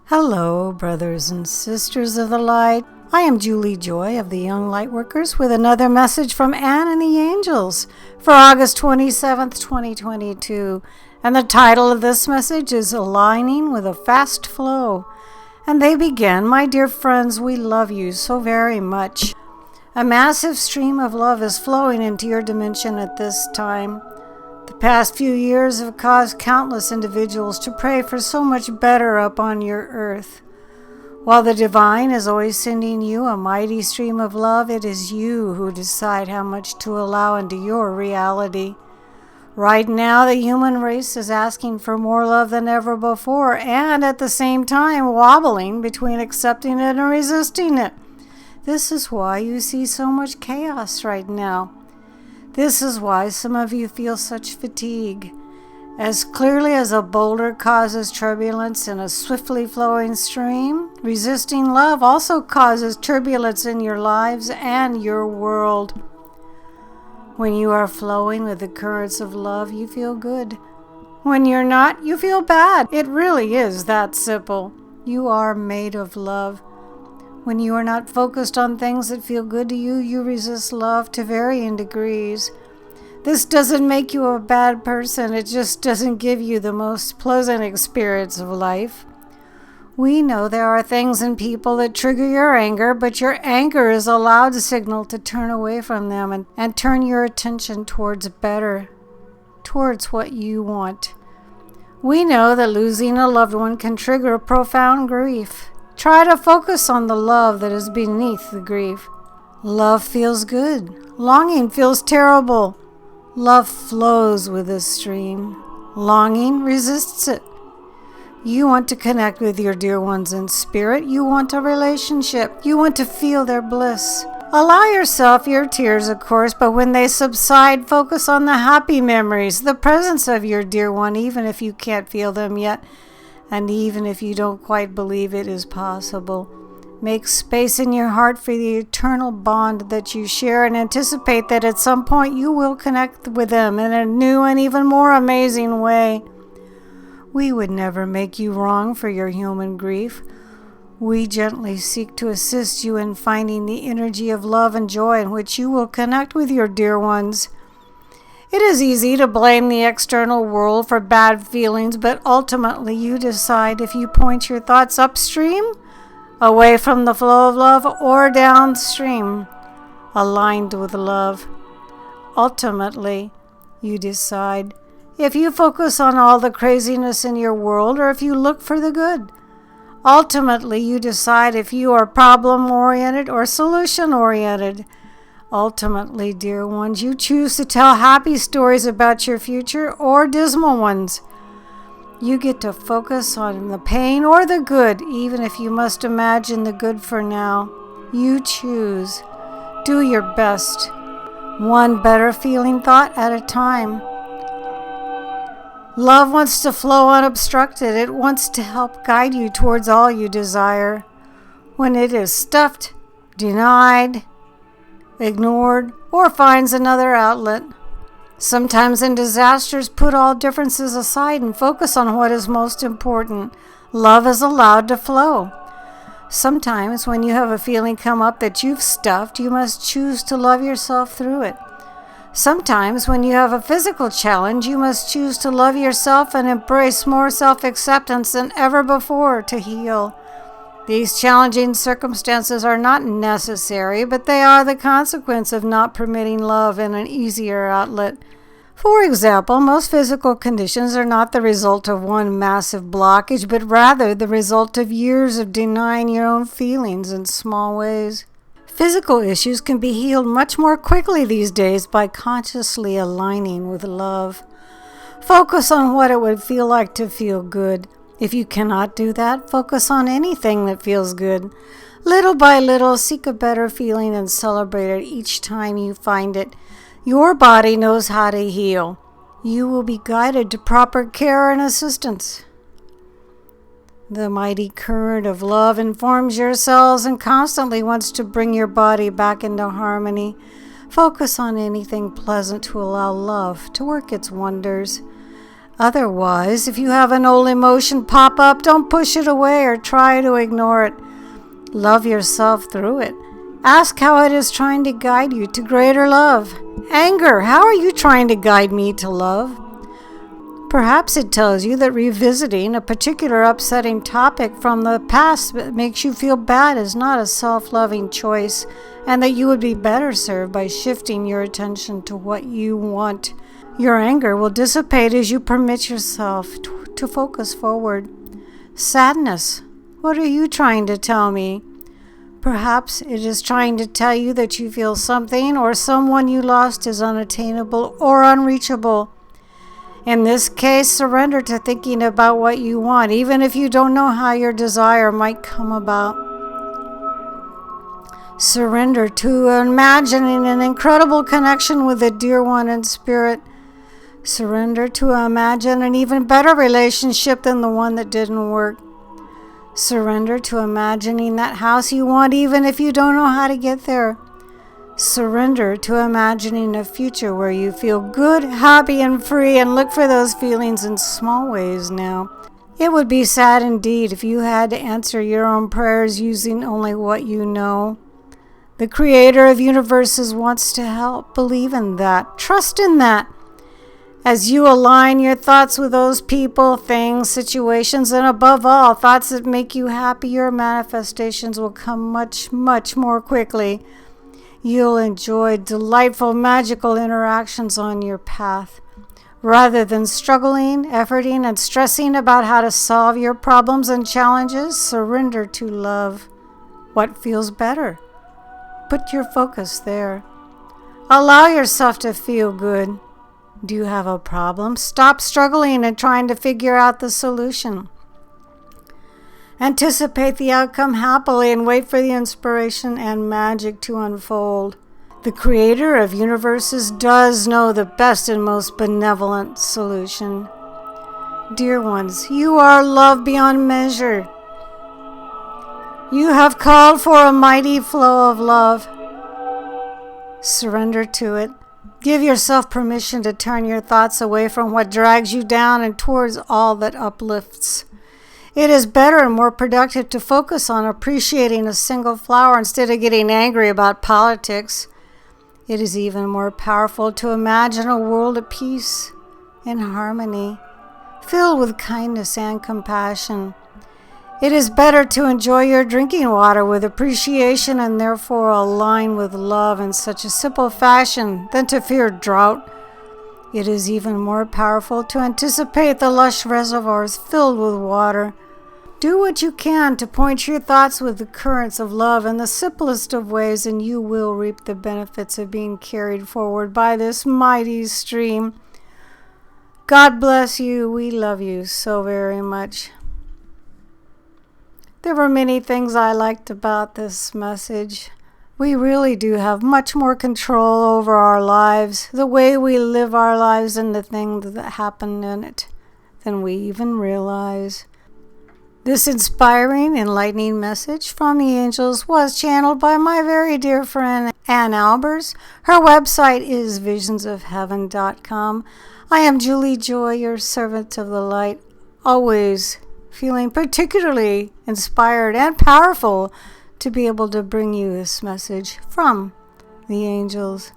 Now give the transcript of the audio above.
Hello, brothers and sisters of the light. I am Juli Joy of the Young Lightworkers with another message from Anne and the Angels for August 27th, 2022. And the title of this message is Aligning with a Fast Flow. And they begin, My dear friends, we love you so very much. A massive stream of love is flowing into your dimension at this time. The past few years have caused countless individuals to pray for so much better up on your earth. While the divine is always sending you a mighty stream of love, it is you who decide how much to allow into your reality. Right now, the human race is asking for more love than ever before, and at the same time wobbling between accepting it and resisting it. This is why you see so much chaos right now. This is why some of you feel such fatigue. As clearly as a boulder causes turbulence in a swiftly flowing stream, resisting love also causes turbulence in your lives and your world. When you are flowing with the currents of love, you feel good. When you're not, you feel bad. It really is that simple. You are made of love. When you are not focused on things that feel good to you, you resist love to varying degrees. This doesn't make you a bad person. It just doesn't give you the most pleasant experience of life. We know there are things in people that trigger your anger, but your anger is a loud signal to turn away from them and turn your attention towards better, towards what you want. We know that losing a loved one can trigger profound grief. Try to focus on the love that is beneath the grief. Love feels good. Longing feels terrible. Love flows with this stream. Longing resists it. You want to connect with your dear ones in spirit. You want a relationship. You want to feel their bliss. Allow yourself your tears, of course, but when they subside, focus on the happy memories, the presence of your dear one, even if you can't feel them yet. And even if you don't quite believe it is possible, make space in your heart for the eternal bond that you share and anticipate that at some point you will connect with them in a new and even more amazing way. We would never make you wrong for your human grief. We gently seek to assist you in finding the energy of love and joy in which you will connect with your dear ones. It is easy to blame the external world for bad feelings, but ultimately you decide if you point your thoughts upstream, away from the flow of love, or downstream, aligned with love. Ultimately, you decide if you focus on all the craziness in your world or if you look for the good. Ultimately, you decide if you are problem-oriented or solution-oriented. Ultimately, dear ones, you choose to tell happy stories about your future or dismal ones. You get to focus on the pain or the good, even if you must imagine the good for now. You choose. Do your best. One better feeling thought at a time. Love wants to flow unobstructed. It wants to help guide you towards all you desire. When it is stuffed, denied, ignored, or finds another outlet. Sometimes in disasters, put all differences aside and focus on what is most important. Love is allowed to flow. Sometimes when you have a feeling come up that you've stuffed, you must choose to love yourself through it. Sometimes when you have a physical challenge, you must choose to love yourself and embrace more self-acceptance than ever before to heal. These challenging circumstances are not necessary, but they are the consequence of not permitting love in an easier outlet. For example, most physical conditions are not the result of one massive blockage, but rather the result of years of denying your own feelings in small ways. Physical issues can be healed much more quickly these days by consciously aligning with love. Focus on what it would feel like to feel good. If you cannot do that, focus on anything that feels good. Little by little, seek a better feeling and celebrate it each time you find it. Your body knows how to heal. You will be guided to proper care and assistance. The mighty current of love informs your cells and constantly wants to bring your body back into harmony. Focus on anything pleasant to allow love to work its wonders. Otherwise, if you have an old emotion pop up, don't push it away or try to ignore it. Love yourself through it. Ask how it is trying to guide you to greater love. Anger, how are you trying to guide me to love? Perhaps it tells you that revisiting a particular upsetting topic from the past that makes you feel bad is not a self-loving choice, and that you would be better served by shifting your attention to what you want. Your anger will dissipate as you permit yourself to focus forward. Sadness, what are you trying to tell me? Perhaps it is trying to tell you that you feel something or someone you lost is unattainable or unreachable. In this case, surrender to thinking about what you want, even if you don't know how your desire might come about. Surrender to imagining an incredible connection with a dear one in spirit. Surrender to imagine an even better relationship than the one that didn't work. Surrender to imagining that house you want, even if you don't know how to get there. Surrender to imagining a future where you feel good, happy, and free, and look for those feelings in small ways now. It would be sad indeed if you had to answer your own prayers using only what you know. The Creator of universes wants to help. Believe in that. Trust in that. As you align your thoughts with those people, things, situations, and above all, thoughts that make you happy, your manifestations will come much, much more quickly. You'll enjoy delightful, magical interactions on your path. Rather than struggling, efforting, and stressing about how to solve your problems and challenges, surrender to love. What feels better? Put your focus there. Allow yourself to feel good. Do you have a problem? Stop struggling and trying to figure out the solution. Anticipate the outcome happily and wait for the inspiration and magic to unfold. The Creator of universes does know the best and most benevolent solution. Dear ones, you are love beyond measure. You have called for a mighty flow of love. Surrender to it. Give yourself permission to turn your thoughts away from what drags you down and towards all that uplifts. It is better and more productive to focus on appreciating a single flower instead of getting angry about politics. It is even more powerful to imagine a world at peace and harmony, filled with kindness and compassion. It is better to enjoy your drinking water with appreciation and therefore align with love in such a simple fashion than to fear drought. It is even more powerful to anticipate the lush reservoirs filled with water. Do what you can to point your thoughts with the currents of love in the simplest of ways, and you will reap the benefits of being carried forward by this mighty stream. God bless you. We love you so very much. There were many things I liked about this message. We really do have much more control over our lives, the way we live our lives, and the things that happen in it than we even realize. This inspiring, enlightening message from the angels was channeled by my very dear friend Ann Albers. Her website is visionsofheaven.com. I am Juli Joy, your servant of the light, always feeling particularly inspired and powerful to be able to bring you this message from the angels.